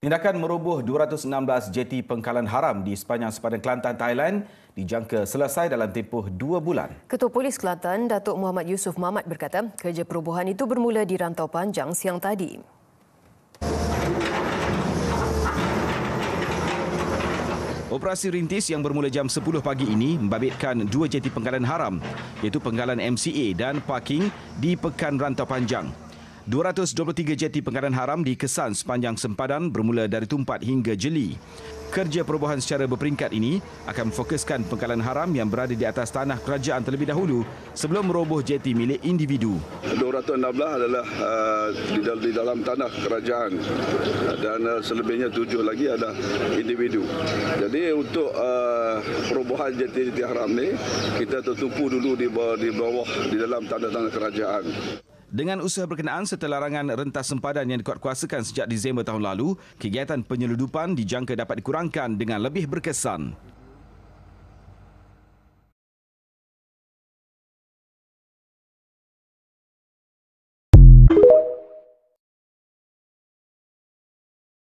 Tindakan meroboh 216 jeti pengkalan haram di sepanjang sepadan Kelantan, Thailand dijangka selesai dalam tempoh 2 bulan. Ketua Polis Kelantan, Datuk Muhammad Yusof Mamat berkata, kerja perobohan itu bermula di Rantau Panjang siang tadi. Operasi rintis yang bermula jam 10 pagi ini membabitkan 2 jeti pengkalan haram, iaitu pengkalan MCA dan parking di Pekan Rantau Panjang. 223 jeti pengkalan haram dikesan sepanjang sempadan bermula dari Tumpat hingga Jeli. Kerja perobohan secara berperingkat ini akan memfokuskan pengkalan haram yang berada di atas tanah kerajaan terlebih dahulu sebelum meroboh jeti milik individu. 216 adalah di dalam tanah kerajaan dan selebihnya 7 lagi adalah individu. Jadi untuk perobohan jeti-jeti haram ni kita tertumpu dulu di bawah di dalam tanah-tanah kerajaan. Dengan usaha berkenaan serta larangan rentas sempadan yang dikuatkuasakan sejak Disember tahun lalu, kegiatan penyeludupan dijangka dapat dikurangkan dengan lebih berkesan.